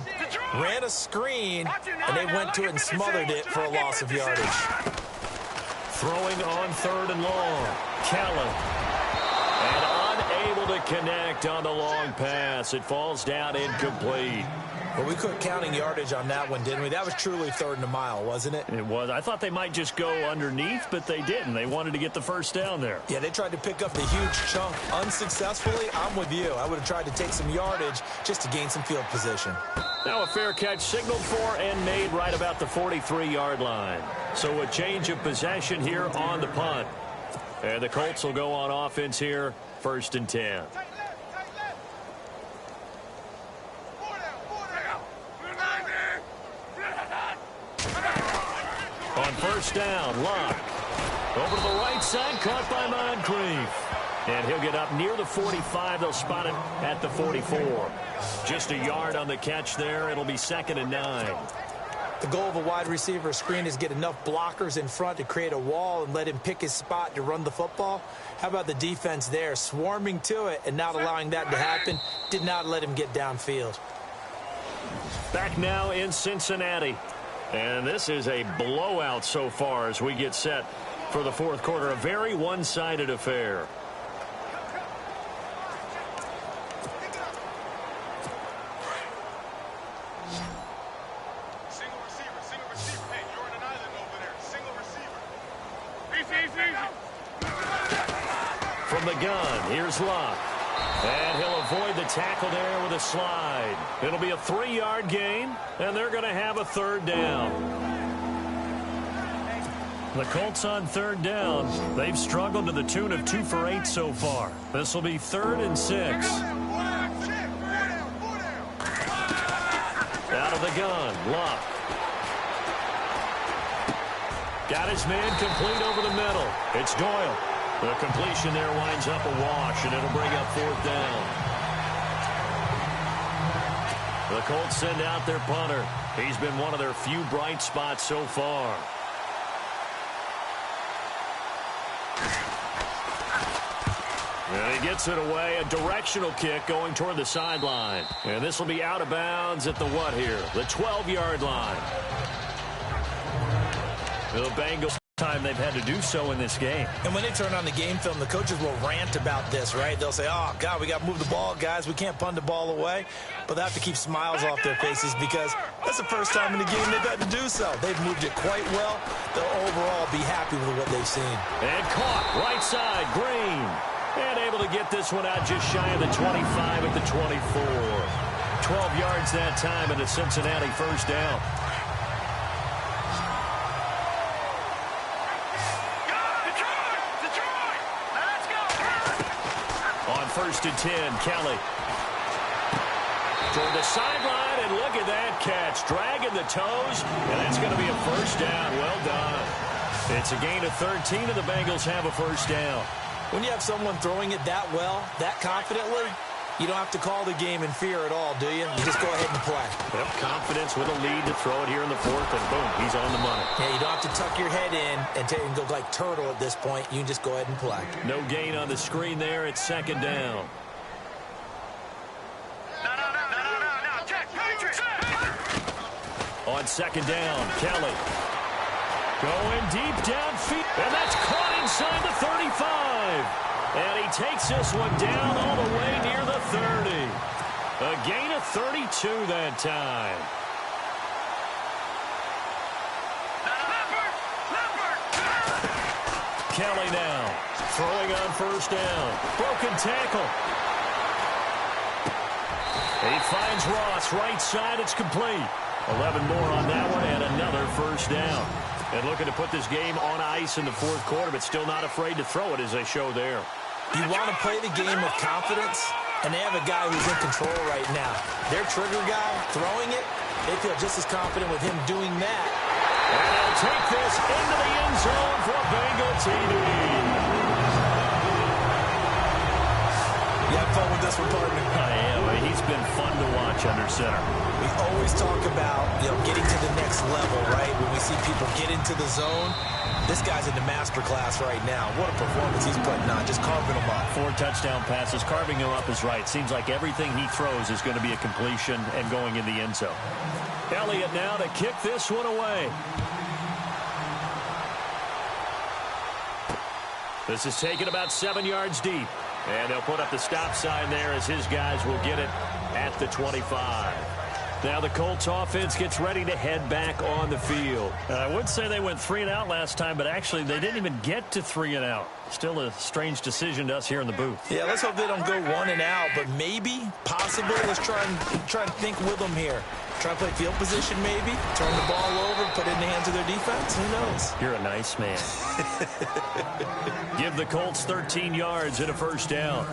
ran a screen, and they went to it and smothered it for a loss of yardage. Throwing on third and long. Kelly. And unable to connect on the long pass. It falls down incomplete. Well, we quit counting yardage on that one, didn't we? That was truly third and a mile, wasn't it? It was. I thought they might just go underneath, but they didn't. They wanted to get the first down there. Yeah, they tried to pick up the huge chunk unsuccessfully. I'm with you. I would have tried to take some yardage just to gain some field position. Now a fair catch signaled for and made right about the 43-yard line. So a change of possession here on the punt. And the Colts will go on offense here, 1st and 10. On first down, Locke. Over to the right side, caught by Moncrief. And he'll get up near the 45. They'll spot it at the 44. Just a yard on the catch there. It'll be 2nd and 9. The goal of a wide receiver screen is get enough blockers in front to create a wall and let him pick his spot to run the football. How about the defense there, swarming to it and not allowing that to happen? Did not let him get downfield. Back now in Cincinnati. And this is a blowout so far as we get set for the 4th quarter. A very one-sided affair. Single receiver. Hey, you're on an island over there. Single receiver. Easy. From the gun, here's Locke. And he'll avoid the tackle there with a slide. It'll be a 3-yard gain, and they're going to have a third down. The Colts on third down. They've struggled to the tune of 2 for 8 so far. This will be 3rd and 6. Out of the gun, Locke. Got his man complete over the middle. It's Doyle. The completion there winds up a wash, and it'll bring up 4th down. The Colts send out their punter. He's been one of their few bright spots so far. And he gets it away. A directional kick going toward the sideline. And this will be out of bounds at the what here? The 12-yard line. The Bengals time they've had to do so in this game. And when they turn on the game film, the coaches will rant about this, right? They'll say, oh, God, we got to move the ball, guys. We can't punt the ball away. But they have to keep smiles off their faces because that's the first time in the game they've had to do so. They've moved it quite well. They'll overall be happy with what they've seen. And caught right side, Green. And able to get this one out just shy of the 25 at the 24. 12 yards that time and a Cincinnati first down. On 1st and 10, Kelly. Toward the sideline, and look at that catch. Dragging the toes, and that's going to be a first down. Well done. It's a gain of 13, and the Bengals have a first down. When you have someone throwing it that well, that confidently, you don't have to call the game in fear at all, do you? You just go ahead and play. Yep, confidence with a lead to throw it here in the 4th, and boom, he's on the money. Yeah, you don't have to tuck your head in and go like turtle at this point. You can just go ahead and play. No gain on the screen there. It's 2nd down. No. Check. On 2nd down, Kelly. Going deep downfield, and that's caught inside the 35. And he takes this one down all the way near the 30. A gain of 32 that time. Kelly now. Throwing on first down. Broken tackle. He finds Ross right side. It's complete. 11 more on that one and another first down. And looking to put this game on ice in the fourth quarter, but still not afraid to throw it as they show there. You want to play the game with confidence, and they have a guy who's in control right now. Their trigger guy throwing it, they feel just as confident with him doing that. And they'll take this into the end zone for Bengal TD. You have fun with this one, partner? I am. He's been fun to watch under center. We always talk about, getting to the next level, right? When we see people get into the zone, this guy's in the master class right now. What a performance he's putting on, just carving them up. 4 touchdown passes. Carving him up is right. Seems like everything he throws is going to be a completion and going in the end zone. Elliott now to kick this one away. This is taken about 7 yards deep. And they'll put up the stop sign there as his guys will get it at the 25. Now the Colts offense gets ready to head back on the field. I would say they went 3 and out last time, but actually they didn't even get to 3 and out. Still a strange decision to us here in the booth. Yeah, let's hope they don't go 1 and out, but maybe, possibly, let's try and think with them here. Try to play field position maybe, turn the ball over, put it in the hands of their defense. Who knows? You're a nice man. Give the Colts 13 yards and a first down.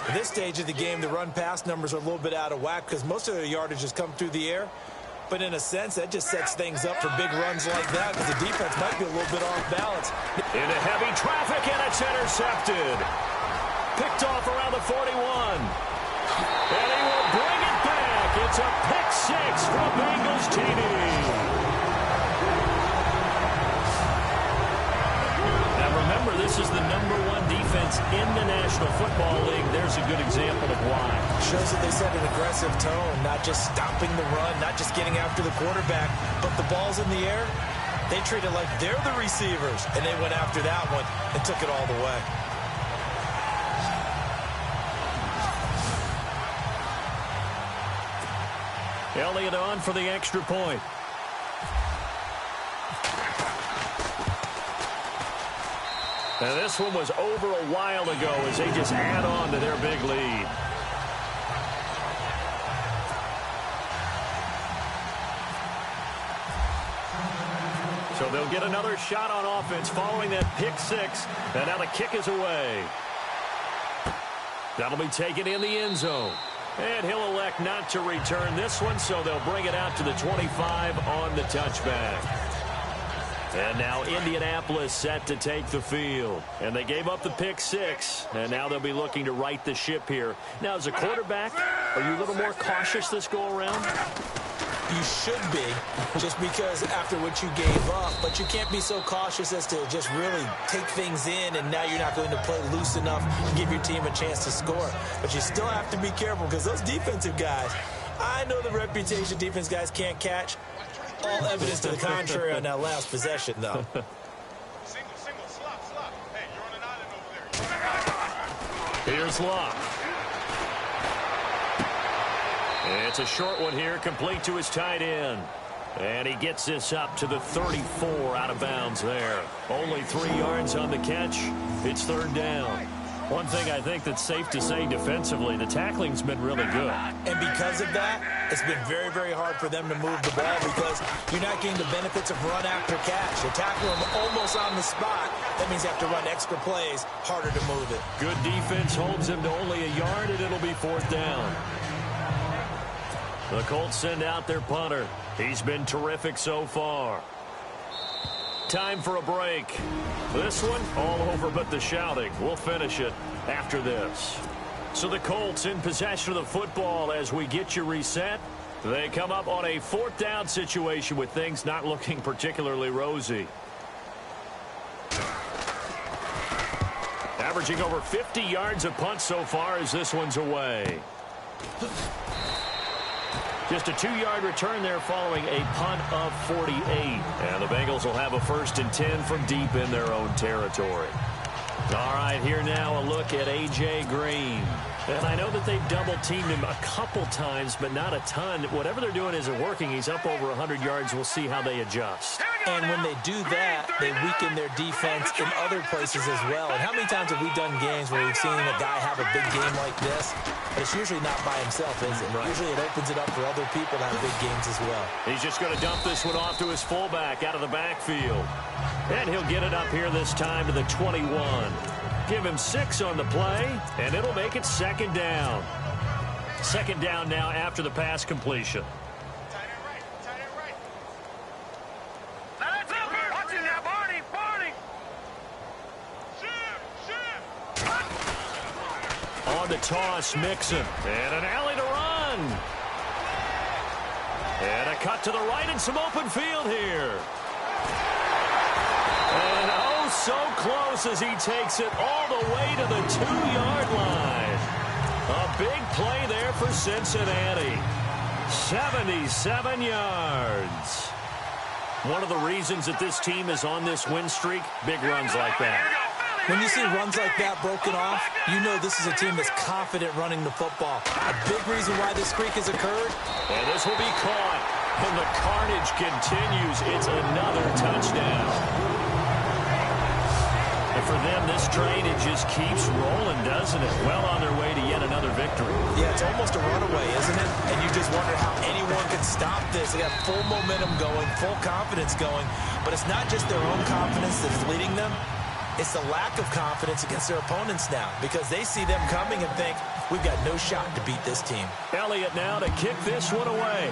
At this stage of the game, the run-pass numbers are a little bit out of whack because most of their yardage has come through the air. But in a sense, that just sets things up for big runs like that because the defense might be a little bit off balance. Into heavy traffic, and it's intercepted. Picked off around the 41. And he will bring it back. It's a pick 6 from Bengals TD. Now remember, this is the #1 defense in the National Football League. There's a good example of why. Shows that they set an aggressive tone, not just stopping the run, not just getting after the quarterback, but the ball's in the air. They treat it like they're the receivers, and they went after that one and took it all the way. Elliott on for the extra point. Now this one was over a while ago as they just add on to their big lead. So they'll get another shot on offense following that pick 6. And now the kick is away. That'll be taken in the end zone. And he'll elect not to return this one, so they'll bring it out to the 25 on the touchback. And now Indianapolis set to take the field. And they gave up the pick 6, and now they'll be looking to right the ship here. Now, as a quarterback, are you a little more cautious this go-around? You should be, just because after what you gave up, but you can't be so cautious as to just really take things in, and now you're not going to play loose enough to give your team a chance to score. But you still have to be careful because those defensive guys, I know the reputation defense guys can't catch. All evidence to the contrary on that last possession, though. Single, slop. Hey, you're on an island over there. Here's Locke. It's a short one here, complete to his tight end. And he gets this up to the 34 out of bounds there. Only 3 yards on the catch. It's 3rd down. One thing I think that's safe to say defensively, the tackling's been really good. And because of that, it's been very, very hard for them to move the ball because you're not getting the benefits of run after catch. You're tackling them almost on the spot. That means you have to run extra plays, harder to move it. Good defense holds him to only a yard, and it'll be 4th down. The Colts send out their punter. He's been terrific so far. Time for a break. This one, all over but the shouting. We'll finish it after this. So the Colts in possession of the football as we get you reset. They come up on a 4th down situation with things not looking particularly rosy. Averaging over 50 yards a punt so far as this one's away. Just a 2-yard return there following a punt of 48. And the Bengals will have a 1st and 10 from deep in their own territory. All right, here now a look at A.J. Green. And I know that they've double-teamed him a couple times, but not a ton. Whatever they're doing isn't working. He's up over 100 yards. We'll see how they adjust. And when they do that, they weaken their defense in other places as well. And how many times have we done games where we've seen a guy have a big game like this? But it's usually not by himself, is it? Right. Usually it opens it up for other people to have big games as well. He's just going to dump this one off to his fullback out of the backfield. And he'll get it up here this time to the 21. Give him 6 on the play, and it'll make it second down. Second down now after the pass completion. On the toss, Mixon. And an alley to run. And a cut to the right and some open field here. And oh, so close as he takes it all the way to the 2-yard line. A big play there for Cincinnati. 77 yards. One of the reasons that this team is on this win streak, big runs like that. When you see runs like that broken off, you know this is a team that's confident running the football. A big reason why this streak has occurred. And this will be caught. And the carnage continues. It's another touchdown. And for them, this train, it just keeps rolling, doesn't it? Well on their way to yet another victory. Yeah, it's almost a runaway, isn't it? And you just wonder how anyone can stop this. They got full momentum going, full confidence going. But it's not just their own confidence that's leading them. It's the lack of confidence against their opponents now because they see them coming and think, we've got no shot to beat this team. Elliott now to kick this one away.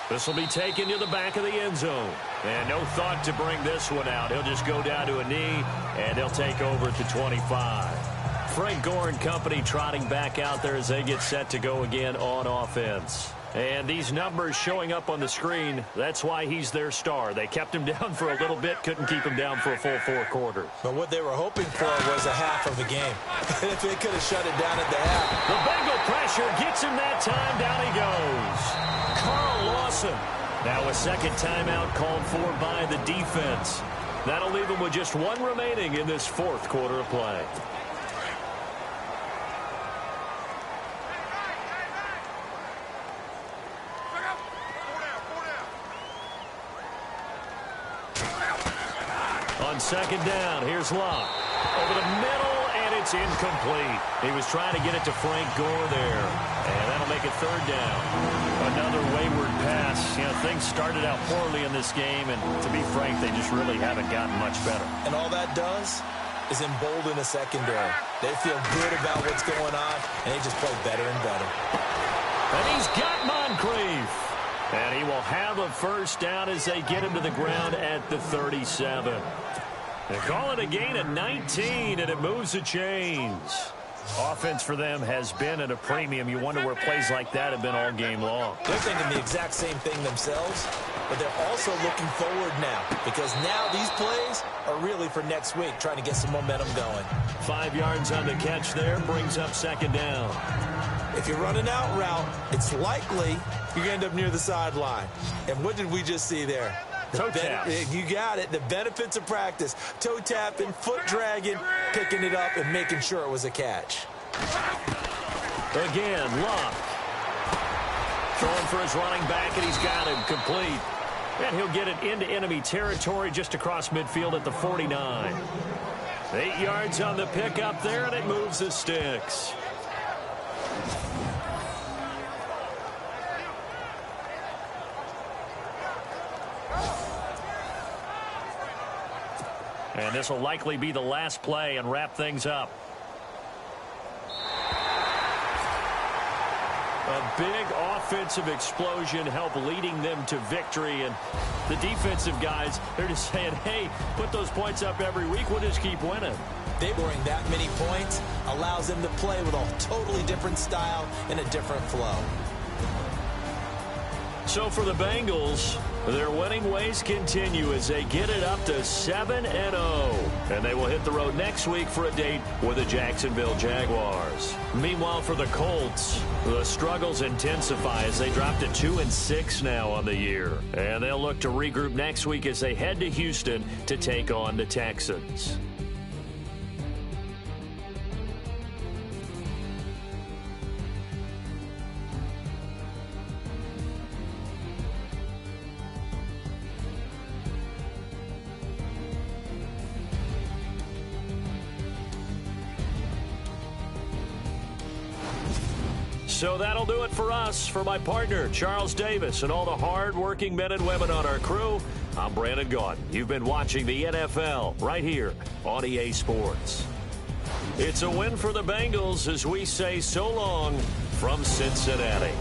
This will be taken to the back of the end zone. And no thought to bring this one out. He'll just go down to a knee, and they'll take over at the 25. Frank Gore and company trotting back out there as they get set to go again on offense. And these numbers showing up on the screen, that's why he's their star. They kept him down for a little bit, couldn't keep him down for a full 4 quarters. But what they were hoping for was a half of the game. If they could have shut it down at the half. The Bengal pressure gets him that time. Down he goes. Carl Lawson. Now a second timeout called for by the defense. That'll leave him with just 1 remaining in this 4th quarter of play. On second down, here's Locke. Over the middle, and it's incomplete. He was trying to get it to Frank Gore there, and that'll make it 3rd down. Another wayward pass. You know, things started out poorly in this game, and to be frank, they just really haven't gotten much better. And all that does is embolden the secondary. They feel good about what's going on, and they just play better and better. And he's got Moncrief. And he will have a first down as they get him to the ground at the 37. They call it a gain of 19, and it moves the chains. Offense for them has been at a premium. You wonder where plays like that have been all game long. They're thinking the exact same thing themselves, but they're also looking forward now because now these plays are really for next week, trying to get some momentum going. 5 yards on the catch there, brings up second down. If you're running out route, it's likely you're going to end up near the sideline. And what did we just see there? Toe tap. You got it. The benefits of practice. Toe tapping, foot dragging, picking it up, and making sure it was a catch. Again, Locke. Throwing for his running back, and he's got him complete. And he'll get it into enemy territory just across midfield at the 49. 8 yards on the pickup there, and it moves the sticks. And this will likely be the last play and wrap things up. A big offensive explosion helped leading them to victory. And the defensive guys, they're just saying, hey, put those points up every week. We'll just keep winning. They scoring that many points allows them to play with a totally different style and a different flow. So for the Bengals, their winning ways continue as they get it up to 7-0. And they will hit the road next week for a date with the Jacksonville Jaguars. Meanwhile, for the Colts, the struggles intensify as they drop to 2-6 now on the year. And they'll look to regroup next week as they head to Houston to take on the Texans. So that'll do it for us. For my partner, Charles Davis, and all the hard-working men and women on our crew, I'm Brandon Gaudin. You've been watching the NFL right here on EA Sports. It's a win for the Bengals as we say so long from Cincinnati.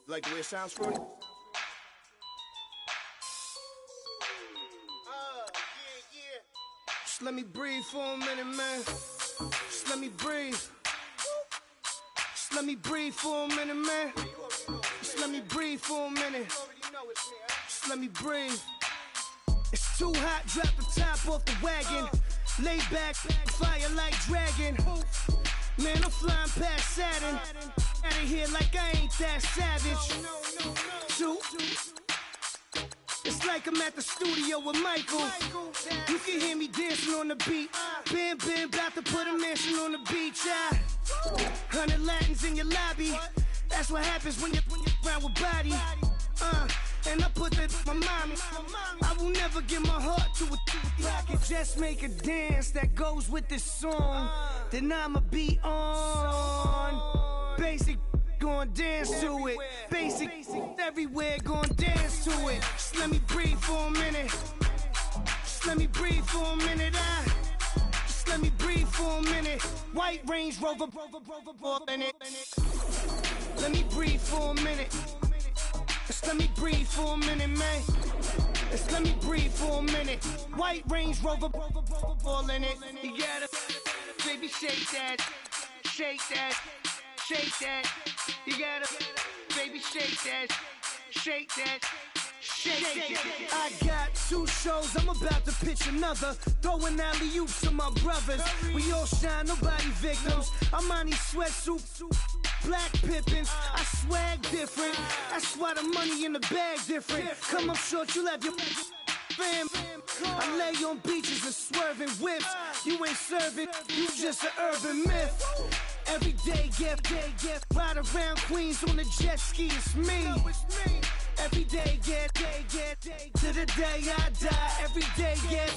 Like the way it sounds for you? Just let me breathe for a minute, man. Just let me breathe. Just let me breathe for a minute, man. Just let me breathe for a minute. Just let me breathe. It's too hot, drop the top off the wagon. Lay back, fire like dragon. Man, I'm flying past Saturn. Out of here like I ain't that savage. Two. It's like I'm at the studio with Michael. You can hear me dancing on the beat. Bam, bam, about to put a mansion on the beach. 100 Latins in your lobby. That's what happens when you're around with body. And I put that my mommy. I will never give my heart to it. I can just make a dance that goes with this song. Then I'ma be on. Basic, gon' dance to it. Basic, everywhere, gon' dance to it. Just let me breathe for a minute. Just let me breathe for a minute. Just let me breathe for a minute. White Range Rover, in it. Let me breathe for a minute. Just let me breathe for a minute, man. Just let me breathe for a minute. White Range Rover, all in it. You gotta, baby, shake that, shake that, shake that. You gotta, baby, shake that, shake that. Shake it. I got 2 shows, I'm about to pitch another. Throwing alley-oops to my brothers. We all shine, nobody victims. I'm on these sweatsuits, black pippins. I swag different. That's why the money in the bag different. Come up short, you'll have your fam. I lay on beaches and swerving whips. You ain't serving, you just an urban myth. Every day, get ride around Queens on a jet ski, it's me. Every day, get to the day I die. Every day, get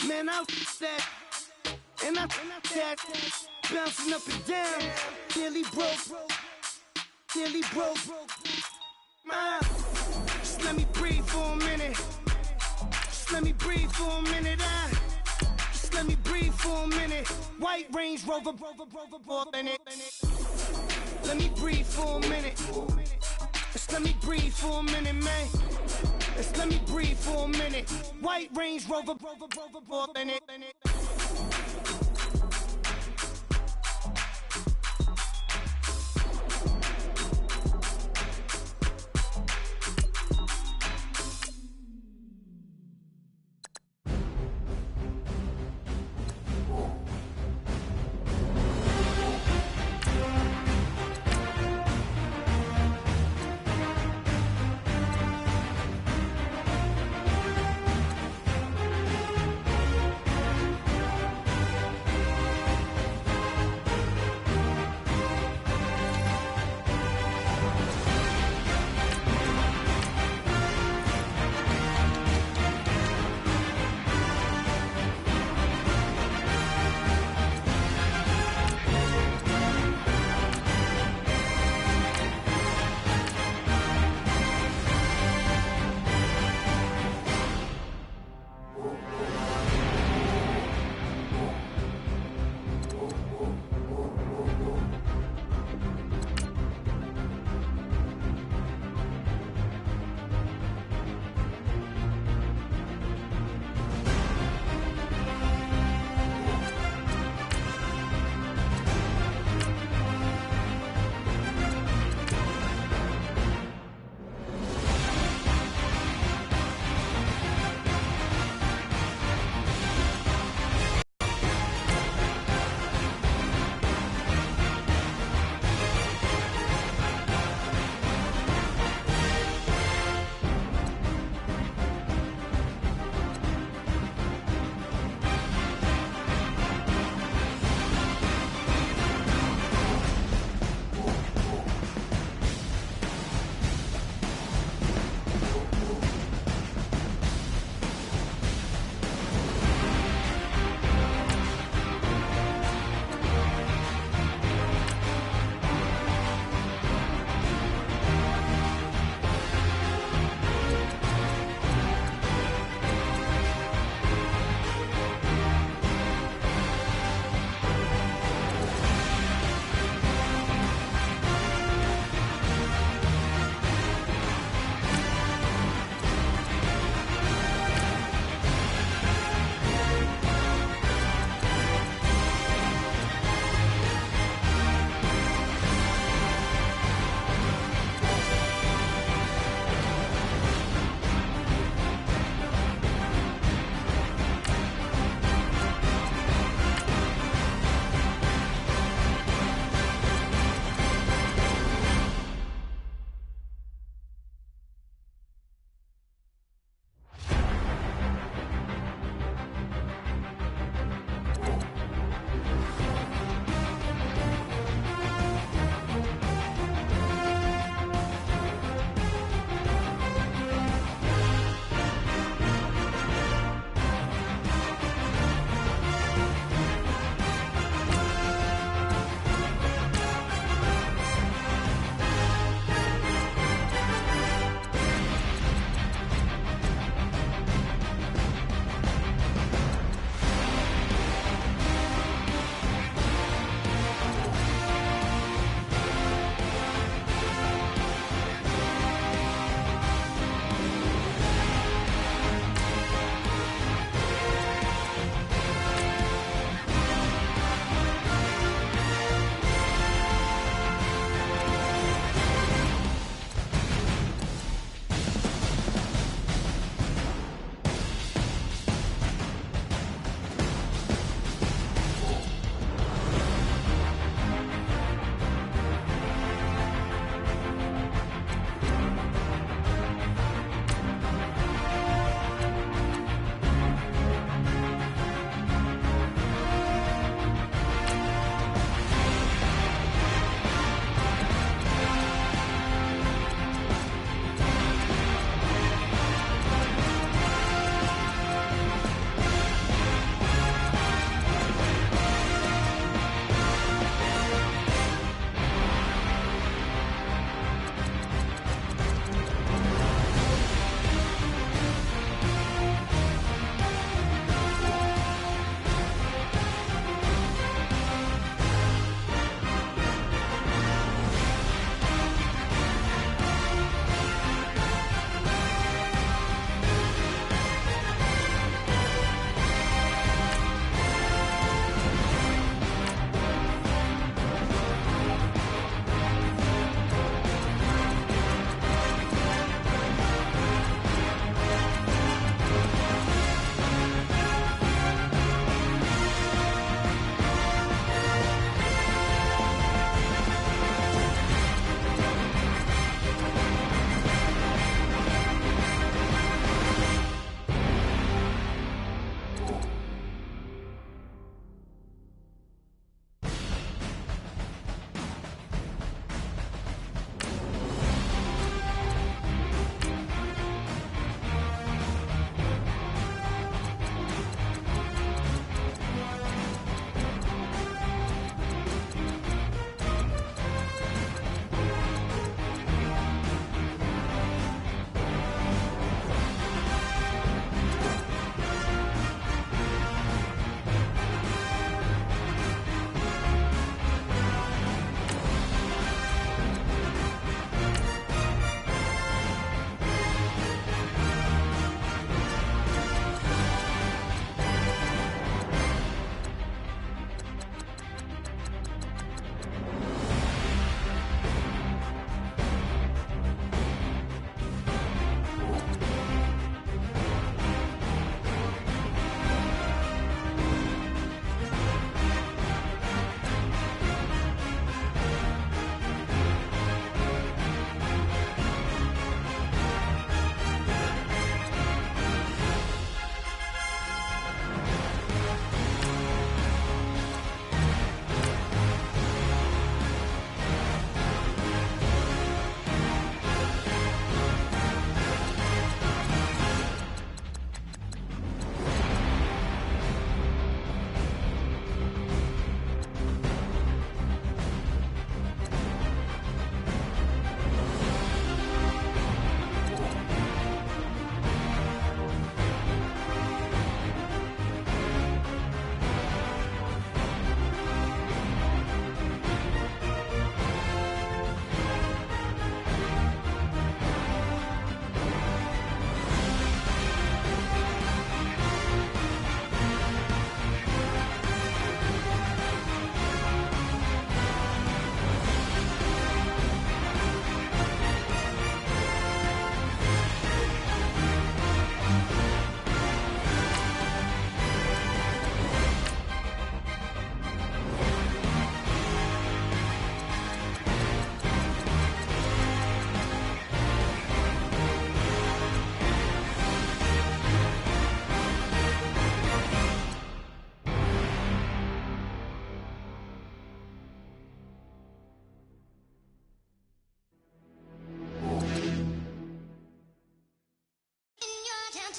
man, I that and I that bouncing up and down. Nearly broke. Just let me breathe for a minute. Just let me breathe for a minute. Just let me breathe for a minute. White Range Rover, in it. Let me breathe for a minute. Just let me breathe for a minute, man. Just let me breathe for a minute. White Range Rover, in it.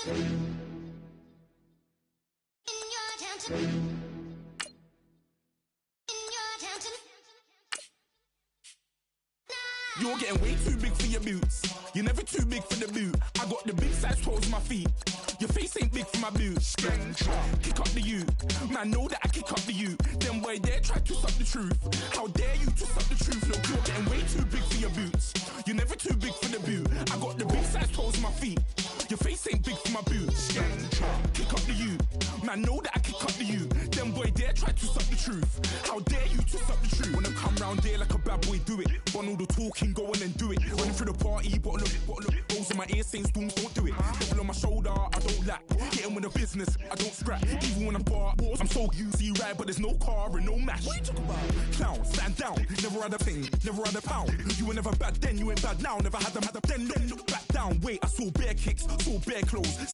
You're getting way too big for your boots. You're never too big for the boot. I got the big size toes on my feet. Your face ain't big for my boots. Kick up the you. Man, know that I kick up the you. Them boy there try to suck the truth. How dare you to suck the truth? Look, you're getting way too big for your boots. You're never too big for the boot. I got the big size toes on my feet. Your face ain't big for my boots. Kick up the you. Man, know that I kick up the you. Them boy there try to suck the truth. How dare you to suck the truth? Wanna come round there like a bad boy, do it. Want all the talking, go on and do it. Running through the party, bottle up. Rolls in my ear saying storms, don't do it. Devil on my shoulder, I don't lack. Getting with the business, I don't scrap. Even when I'm bar, I'm so you see right, but there's no car and no match. What you talking about? Clown, stand down. Never had a thing, never had a pound. You were never bad then, you ain't bad now. Never had them, then look back down. Wait, I saw bare kicks, saw bare clothes.